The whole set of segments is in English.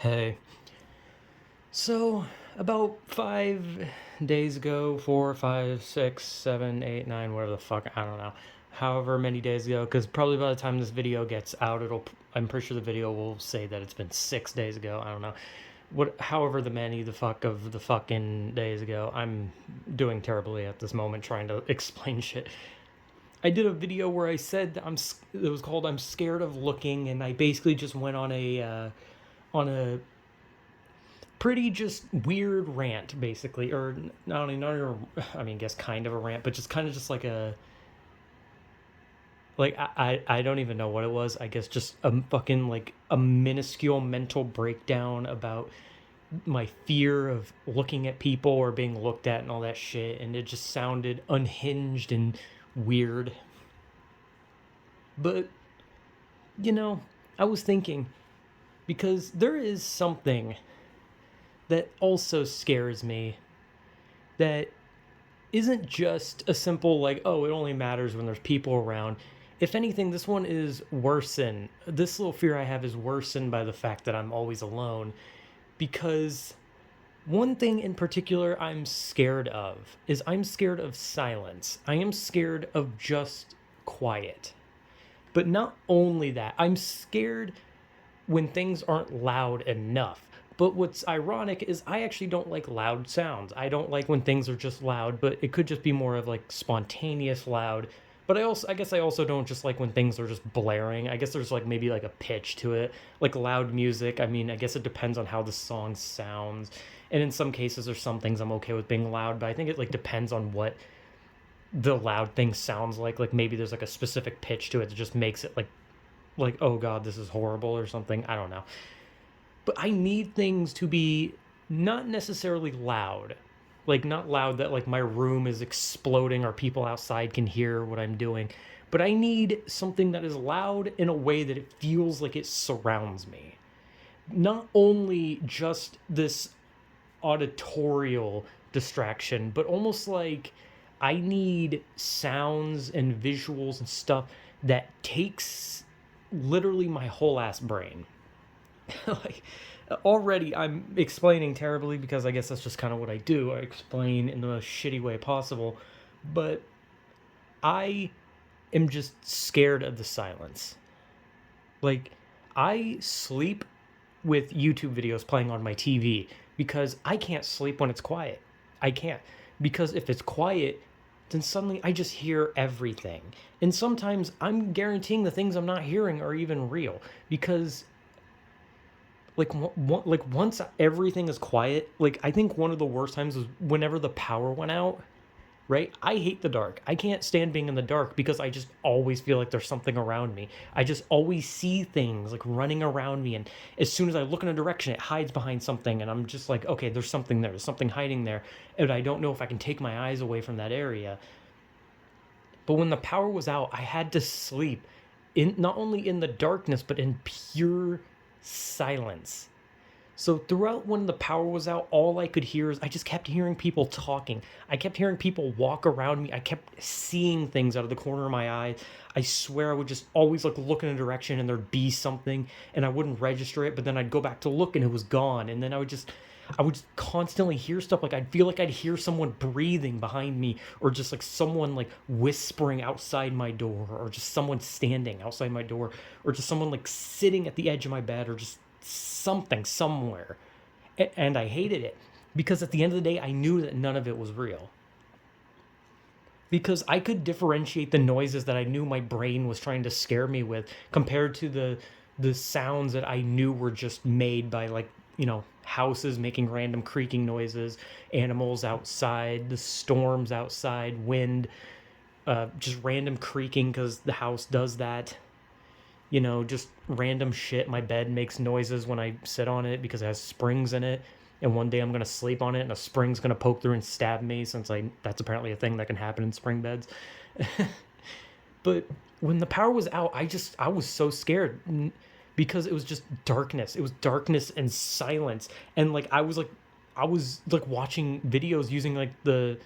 Hey, so about 5 days ago, 4, 5, 6, 7, 8, 9, whatever the fuck, I don't know, however many days ago, because probably by the time this video gets out, I'm pretty sure the video will say that it's been 6 days ago, I don't know. However the fuck of the fucking days ago, I'm doing terribly at this moment trying to explain shit. I did a video where I said it was called "I'm Scared of Looking," and I basically just went on a pretty just weird rant, basically, or not even, I mean, I guess kind of a rant, but just kind of just like I don't even know what it was. I guess just a fucking like a minuscule mental breakdown about my fear of looking at people or being looked at and all that shit, and it just sounded unhinged and weird. But you know, I was thinking because there is something that also scares me that isn't just a simple like, oh, it only matters when there's people around. If anything, this one is worsened. This little fear I have is worsened by the fact that I'm always alone. Because one thing in particular I'm scared of is I'm scared of silence. I am scared of just quiet. But not only that, I'm scared when things aren't loud enough. But what's ironic is I actually don't like loud sounds. I don't like when things are just loud, but it could just be more of like spontaneous loud. But I guess I also don't just like when things are just blaring. I guess there's like maybe like a pitch to it, like loud music. I mean, I guess it depends on how the song sounds. And in some cases there's some things I'm okay with being loud, but I think it like depends on what the loud thing sounds like. Like maybe there's like a specific pitch to it that just makes it like oh god, this is horrible or something. I don't know. But I need things to be not necessarily loud. Like not loud that like my room is exploding or people outside can hear what I'm doing. But I need something that is loud in a way that it feels like it surrounds me. Not only just this auditorial distraction, but almost like I need sounds and visuals and stuff that takes literally my whole ass brain. Like already I'm explaining terribly because I guess that's just kind of what I do. I explain in the most shitty way possible, but I am just scared of the silence. Like I sleep with YouTube videos playing on my TV because I can't sleep when it's quiet. I can't, because if it's quiet, then suddenly I just hear everything. And sometimes I'm guaranteeing the things I'm not hearing are even real because like once everything is quiet, like I think one of the worst times was whenever the power went out. Right, I hate the dark. I can't stand being in the dark because I just always feel like there's something around me. I just always see things like running around me, and as soon as I look in a direction it hides behind something, and I'm just like, okay, there's something there, there's something hiding there, and I don't know if I can take my eyes away from that area. But when the power was out, I had to sleep in not only in the darkness but in pure silence. So throughout when the power was out, all I could hear is I just kept hearing people talking. I kept hearing people walk around me. I kept seeing things out of the corner of my eye. I swear I would just always like look in a direction and there'd be something and I wouldn't register it, but then I'd go back to look and it was gone. And then I would just constantly hear stuff. Like I'd feel like I'd hear someone breathing behind me, or just like someone like whispering outside my door, or just someone standing outside my door, or just someone like sitting at the edge of my bed, or just something somewhere. And I hated it because at the end of the day I knew that none of it was real, because I could differentiate the noises that I knew my brain was trying to scare me with compared to the sounds that I knew were just made by, like, houses making random creaking noises, animals outside, the storms outside, wind, just random creaking because the house does that. Just random shit. My bed makes noises when I sit on it because it has springs in it. And one day I'm gonna sleep on it and a spring's gonna poke through and stab me, since that's apparently a thing that can happen in spring beds. But when the power was out, I was so scared because it was just darkness. It was darkness and silence. And like I was like watching videos using like the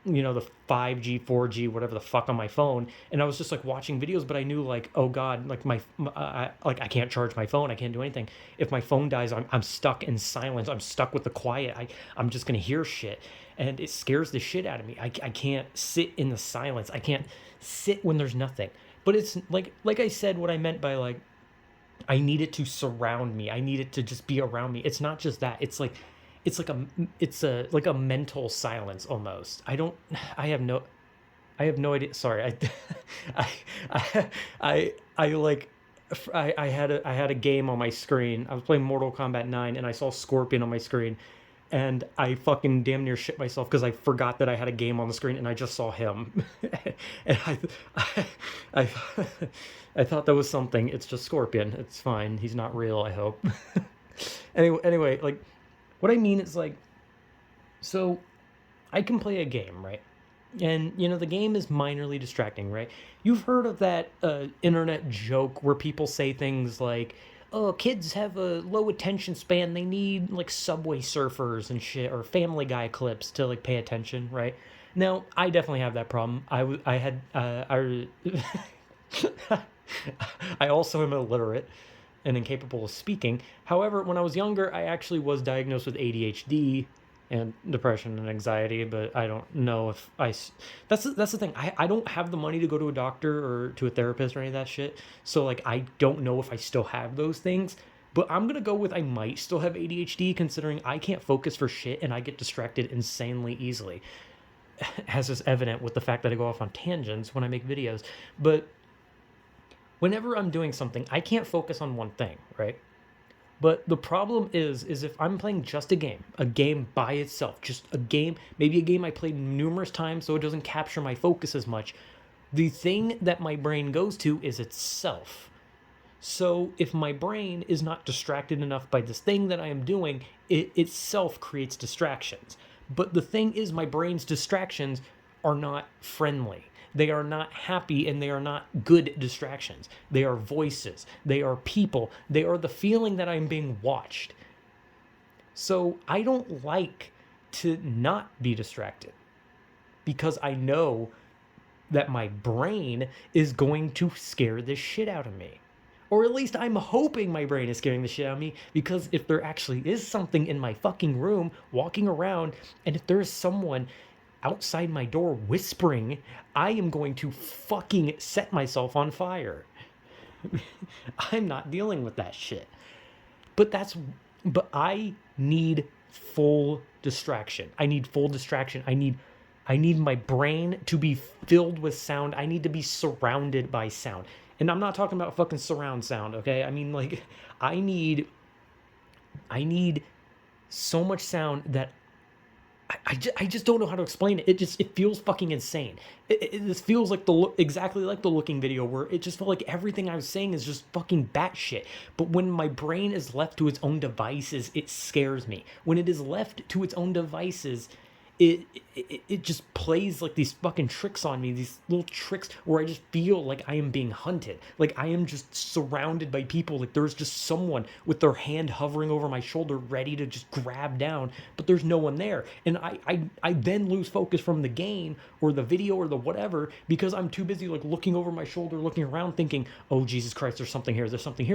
the 5G, 4G, whatever the fuck on my phone, and I was just like watching videos, but I knew like, oh god, like like I can't charge my phone, I can't do anything. If my phone dies, I'm stuck in silence. I'm stuck with the quiet. I'm just gonna hear shit, and it scares the shit out of me. I can't sit in the silence. I can't sit when there's nothing. But it's like I said, what I meant by like I need it to surround me. I need it to just be around me. It's not just that. It's like a it's a like a mental silence almost. I have no idea. Sorry. I I like I had a game on my screen. I was playing Mortal Kombat 9 and I saw Scorpion on my screen and I fucking damn near shit myself because I forgot that I had a game on the screen and I just saw him. And I I thought that was something. It's just Scorpion. It's fine. He's not real, I hope. Anyway, like what I mean is like so I can play a game, right? And the game is minorly distracting, right? You've heard of that internet joke where people say things like, "Oh, kids have a low attention span. They need like Subway Surfers and shit, or Family Guy clips to like pay attention," right? Now, I definitely have that problem. I had I also am illiterate and incapable of speaking. However, when I was younger, I actually was diagnosed with ADHD and depression and anxiety, but I don't know if that's the thing. I don't have the money to go to a doctor or to a therapist or any of that shit. So like I don't know if I still have those things. But I'm gonna go with I might still have ADHD considering I can't focus for shit and I get distracted insanely easily. As is evident with the fact that I go off on tangents when I make videos. But whenever I'm doing something, I can't focus on one thing, right? But the problem is if I'm playing just a game by itself, just a game, maybe a game I played numerous times so it doesn't capture my focus as much, the thing that my brain goes to is itself. So if my brain is not distracted enough by this thing that I am doing, it itself creates distractions. But the thing is, my brain's distractions are not friendly. They are not happy and they are not good distractions. They are voices. They are people. They are the feeling that I'm being watched. So I don't like to not be distracted because I know that my brain is going to scare the shit out of me. Or at least I'm hoping my brain is scaring the shit out of me because if there actually is something in my fucking room walking around and if there is someone outside my door whispering, I am going to fucking set myself on fire. I'm not dealing with that shit. But I need full distraction. I need full distraction. I need my brain to be filled with sound. I need to be surrounded by sound. And I'm not talking about fucking surround sound, okay? I mean like I need so much sound that I just don't know how to explain it. It feels fucking insane. This feels like exactly like the Looking video where it just felt like everything I was saying is just fucking batshit. But when my brain is left to its own devices, it scares me. When it is left to its own devices, it just plays like these fucking tricks on me, these little tricks where I just feel like I am being hunted, like I am just surrounded by people, like there's just someone with their hand hovering over my shoulder ready to just grab down, but there's no one there, and I then lose focus from the game or the video or the whatever because I'm too busy like looking over my shoulder, looking around thinking, oh Jesus Christ, there's something here,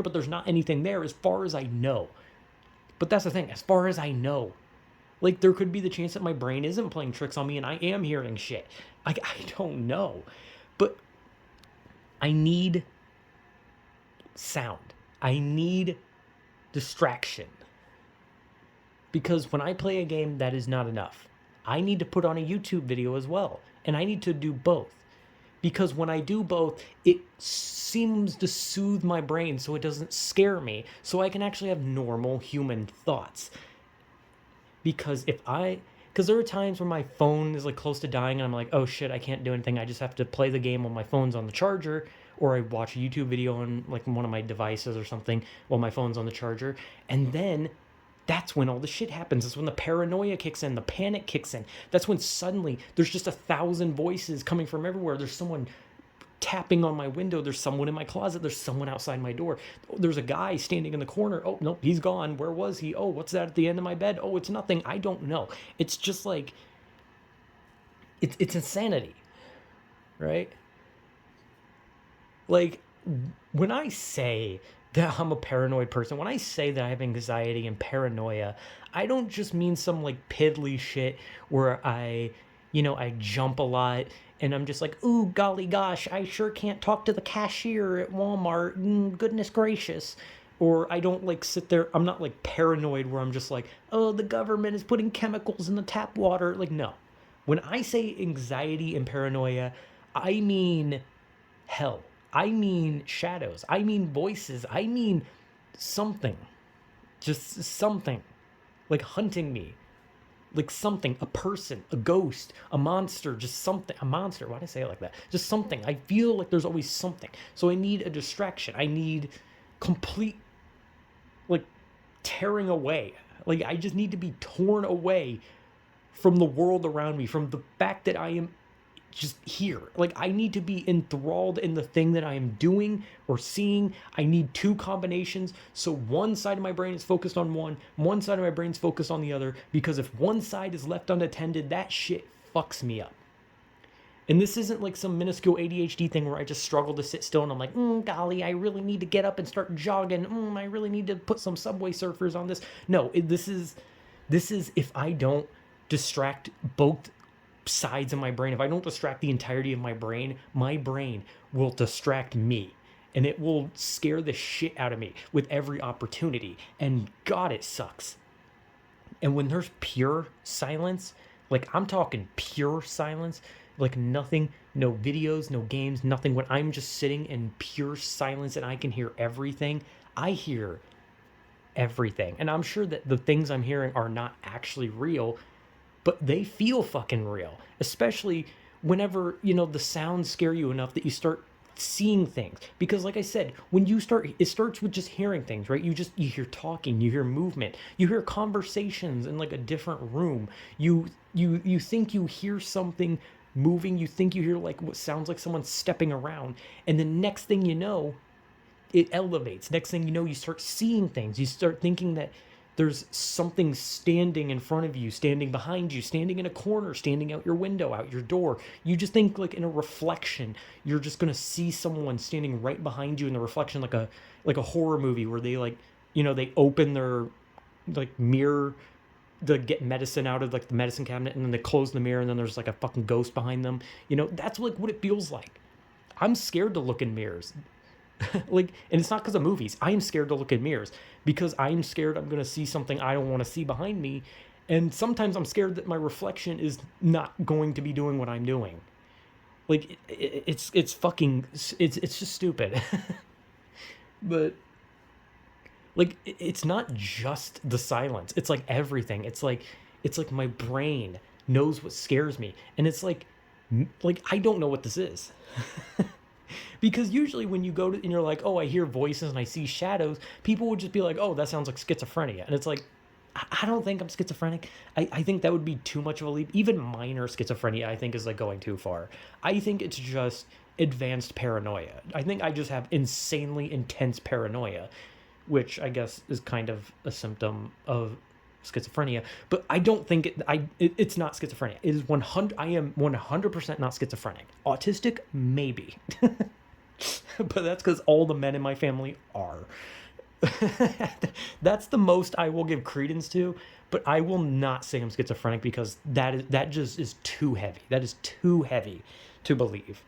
but there's not anything there as far as I know. But that's the thing, as far as I know, like, there could be the chance that my brain isn't playing tricks on me and I am hearing shit. Like, I don't know. But I need sound. I need distraction. Because when I play a game, that is not enough. I need to put on a YouTube video as well. And I need to do both. Because when I do both, it seems to soothe my brain so it doesn't scare me. So I can actually have normal human thoughts. Because there are times where my phone is like close to dying and I'm like, oh shit, I can't do anything. I just have to play the game while my phone's on the charger, or I watch a YouTube video on like one of my devices or something while my phone's on the charger. And then that's when all the shit happens. That's when the paranoia kicks in, the panic kicks in. That's when suddenly there's just 1,000 voices coming from everywhere. There's someone tapping on my window, there's someone in my closet, there's someone outside my door, there's a guy standing in the corner, oh nope, he's gone, where was he, oh what's that at the end of my bed, oh it's nothing, I don't know. It's just like it's insanity, right? Like, when I say that I'm a paranoid person, when I say that I have anxiety and paranoia, I don't just mean some like piddly shit where I jump a lot and I'm just like, ooh, golly gosh, I sure can't talk to the cashier at Walmart. Goodness gracious. Or I don't like sit there, I'm not like paranoid where I'm just like, oh, the government is putting chemicals in the tap water. Like, no. When I say anxiety and paranoia, I mean hell. I mean shadows. I mean voices. I mean something. Just something. Like hunting me. Like something. A person. A ghost. A monster. Just something. A monster. Why did I say it like that? Just something. I feel like there's always something. So I need a distraction. I need complete, like, tearing away. Like, I just need to be torn away from the world around me, from the fact that I am just here. Like, I need to be enthralled in the thing that I am doing or seeing. I need two combinations. So one side of my brain is focused on one side of my brain is focused on the other. Because if one side is left unattended, that shit fucks me up. And this isn't like some minuscule ADHD thing where I just struggle to sit still and I'm like, golly, I really need to get up and start jogging. I really need to put some Subway Surfers on this. No, this is if I don't distract both sides of my brain, if I don't distract the entirety of my brain will distract me. And it will scare the shit out of me with every opportunity. And God, it sucks. And when there's pure silence, like I'm talking pure silence, like nothing, no videos, no games, nothing. When I'm just sitting in pure silence and I can hear everything, I hear everything. And I'm sure that the things I'm hearing are not actually real, but they feel fucking real. Especially whenever, the sounds scare you enough that you start seeing things. Because like I said, when you start, it starts with just hearing things, right? You hear talking, you hear movement, you hear conversations in like a different room. You think you hear something moving, you think you hear like what sounds like someone stepping around, and the next thing you know, it elevates. Next thing you know, you start seeing things. You start thinking that there's something standing in front of you, standing behind you, standing in a corner, standing out your window, out your door. You just think like in a reflection, you're just gonna see someone standing right behind you in the reflection, like a horror movie where they they open their like mirror to get medicine out of like the medicine cabinet and then they close the mirror and then there's like a fucking ghost behind them. That's like what it feels like. I'm scared to look in mirrors. Like, and it's not because of movies. I am scared to look in mirrors because I'm scared I'm going to see something I don't want to see behind me. And sometimes I'm scared that my reflection is not going to be doing what I'm doing. Like, it's fucking, it's just stupid. But, like, it's not just the silence. It's like everything. It's like my brain knows what scares me. And it's like I don't know what this is. Because usually when you go to and you're like, oh, I hear voices and I see shadows, people would just be like, oh, that sounds like schizophrenia. And it's like, I don't think I'm schizophrenic. I think that would be too much of a leap. Even minor schizophrenia, I think, is like going too far. I think it's just advanced paranoia. I think I just have insanely intense paranoia, which I guess is kind of a symptom of schizophrenia. But I don't think it's not schizophrenia. It is 100. I am 100% not schizophrenic. Autistic, maybe. But that's because all the men in my family are. That's the most I will give credence to, but I will not say I'm schizophrenic because that just is too heavy. That is too heavy to believe.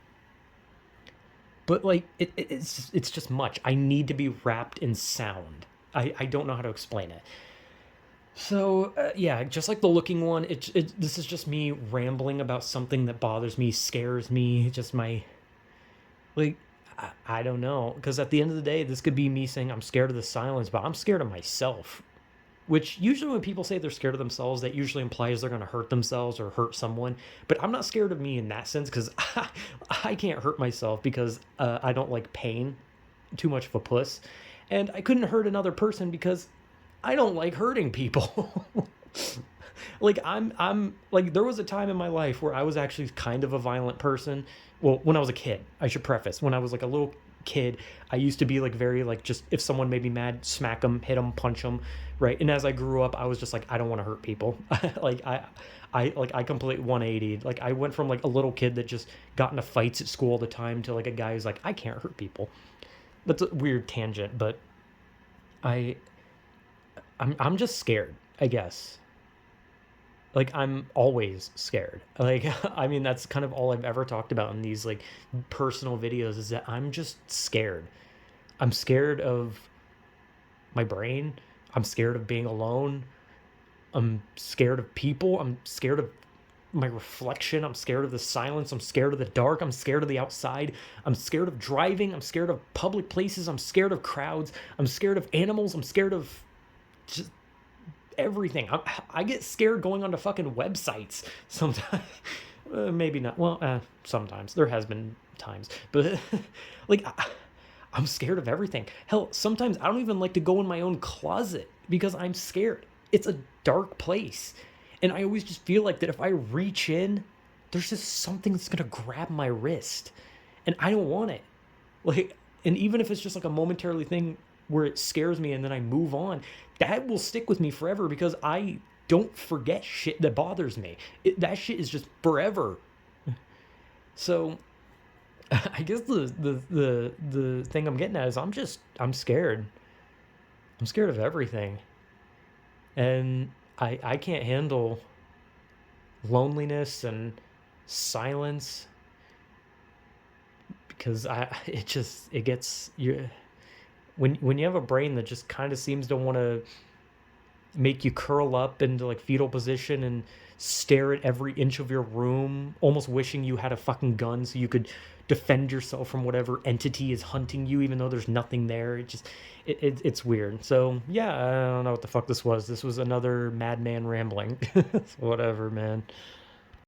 But like it's just much. I need to be wrapped in sound. I don't know how to explain it. So yeah, just like the looking one, this is just me rambling about something that bothers me, scares me, just my like I don't know, because at the end of the day, this could be me saying I'm scared of the silence, but I'm scared of myself. Which usually when people say they're scared of themselves, that usually implies they're going to hurt themselves or hurt someone. But I'm not scared of me in that sense because I can't hurt myself because I don't like pain, too much of a puss, and I couldn't hurt another person because I don't like hurting people. Like I'm like there was a time in my life where I was actually kind of a violent person. Well, when I was a kid, I should preface, when I was like a little kid, I used to be like very like just if someone made me mad, smack them, hit them, punch them, right? And as I grew up, I was just like I don't want to hurt people. like I completely 180. Like I went from like a little kid that just got into fights at school all the time to like a guy who's like I can't hurt people. That's a weird tangent, but I I'm just scared, I guess. Like I'm always scared. Like I mean that's kind of all I've ever talked about in these like personal videos is that I'm just scared. I'm scared of my brain. I'm scared of being alone. I'm scared of people. I'm scared of my reflection. I'm scared of the silence. I'm scared of the dark. I'm scared of the outside. I'm scared of driving. I'm scared of public places. I'm scared of crowds. I'm scared of animals. I'm scared of just everything. I get scared going onto fucking websites sometimes. Maybe not. Well, sometimes. There has been times. But, like, I'm scared of everything. Hell, sometimes I don't even like to go in my own closet because I'm scared. It's a dark place. And I always just feel like that if I reach in, there's just something that's going to grab my wrist. And I don't want it. Like, and even if it's just like a momentarily thing where it scares me and then I move on, that will stick with me forever because I don't forget shit that bothers me. That shit is just forever. So I guess the thing I'm getting at is I'm scared. I'm scared of everything. And I can't handle loneliness and silence because it gets you when you have a brain that just kind of seems to want to make you curl up into like fetal position and stare at every inch of your room, almost wishing you had a fucking gun so you could defend yourself from whatever entity is hunting you, even though there's nothing there. It's weird. So yeah, I don't know what the fuck this was. This was another madman rambling. Whatever, man.